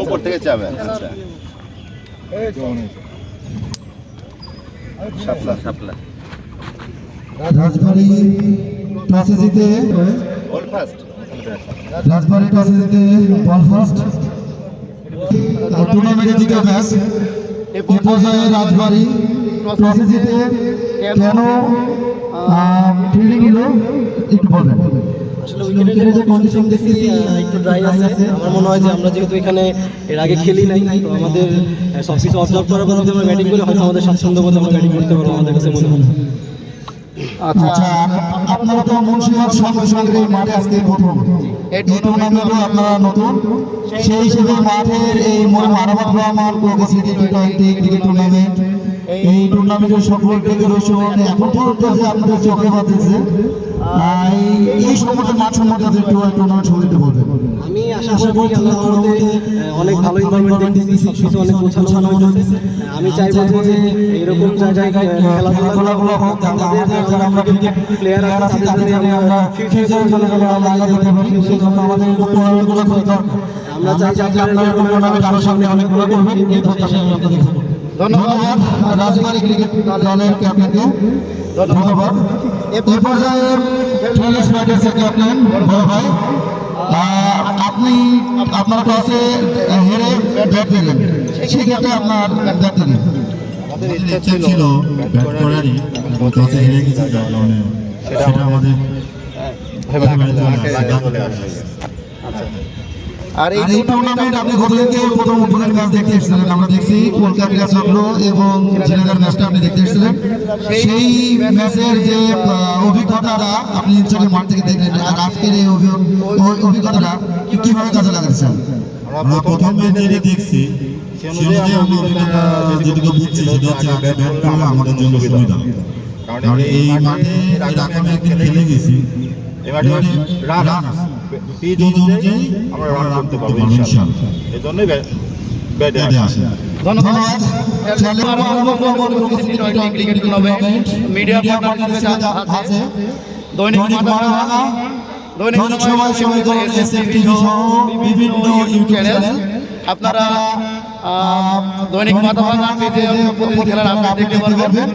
উপর থেকে যাবেন। আচ্ছা শাপলা শাপলা রাজবাড়ী টসে জিতে অল ফার্স্ট রাজবাড়ী টসে জিতে বল ফার্স্ট টুর্নামেন্টে দ্বিতীয় ম্যাচ। এ পর্যায়ে রাজবাড়ী টসে জিতে কেন ফিল্ডিং নিল একটু বলবেন। আসলে উইকেটের যে কন্ডিশন দেখছি একটু ড্রাই আছে। আমার মনে হয় যে আমরা যেহেতু এখানে এর আগে খেলি নাই, তো আমাদের সব কিছু অবজার্ভ করার পর যদি আমরা ব্যাটিং করি হয়তো আমাদের স্বাচ্ছন্দ্য বোধে আমরা ব্যাটিং করতে পারবো, আমাদের কাছে মনে হয়। আচ্ছা, আপনারা তো মুন্সিগঞ্জ সঙ্গে মাঠে আজকে প্রথম, এই টুর্নামেন্টে আপনারা নতুন, সেই হিসেবে মাঠের এই মারামাত রহমান স্মৃতি টি20 ক্রিকেট টুর্নামেন্ট, এই টুর্নামেন্টের সকল ডেকোরেশন এখন পর্যন্ত যে আপনাদের চোখে বাজছে, এই সম্বন্ধে মাঠ সম্বন্ধে টুর্নামেন্ট সম্বন্ধে বলবেন। আমি আশা করি আল্লাহর রহমতে অনেক ভালো এনভায়রনমেন্ট দেখতেছি, সবকিছু অনেক গোছানো হয়েছে। আমি চাইবো যে এরকম জায়গায় খেলাধুলাগুলো হোক, আমাদের যারা আমরা ক্রিকেট প্লেয়ার আছে তাদের জন্য আমরা ফিউচারের জন্য লাগাতে পারি, সেই জন্য আমাদের টুর্নামেন্টগুলো দরকার। আমরা চাই যে আপনারা টুর্নামেন্ট আরো সামনে অনেকগুলো করবেন, এই প্রত্যাশা আপনাদের। ধন্যবাদ রাজবাড়ী ক্রিকেট দলের ক্যাপ্টেনকে, ধন্যবাদ। এ পর্যায়ে ট্রেলার্স ব্যাটার্সের ক্যাপ্টেন বড় ভাই, আপনি আপনার টসে হেরে ব্যাট দিলেন, সেক্ষেত্রে আপনার ব্যাট দিলেন। আমাদের ইচ্ছা ছিল ব্যাট করারই, টসে হেরে গেছি, যার কারণে সেটা আমাদের চলে আসে। আচ্ছা, আর এই টুর্নামেন্ট আপনি গতদিনকে প্রথম উদ্বোধনের ম্যাচ দেখতে এসেছিলেন, আমরা দেখছি কলকাতা চক্র এবং ঝিনাইদহের ম্যাচটা আপনি দেখতে এসেছিলেন। সেই ম্যাচের যে অভিজ্ঞতাটা আপনি নিশ্চয়ই মাঠ থেকে দেখলেন, আর আজকের এই অভিজ্ঞতাটা কিভাবে কাজে লাগাচ্ছেন? আমরা প্রথম ম্যাচে দেখছি, সেই অনুযায়ী আমরা অভিজ্ঞতা যেটুকু বুঝছি সেটা হচ্ছে আগে ব্যাট করলে আমাদের জন্য সুবিধা, কারণ এই মাঠে এর আগে আমি একদিন খেলে গেছি, এবারে রান পিচ অনুযায়ী আমরা রান করতে পারবো ইনশাআল্লাহ, এই জন্যই ব্যাটে আসে। ধন্যবাদ। ক্রিকেট টুর্নামেন্ট মিডিয়া পার্টনারদের সাথে আছে দৈনিক মাথাভাঙা, দৈনিক সময় এসএসটিভি সহ বিভিন্ন ইউটিউব চ্যানেল। আপনারা দৈনিক মাথাভাঙা পেজে প্রতিদিন খেলার আপডেট দেখতে পারবেন।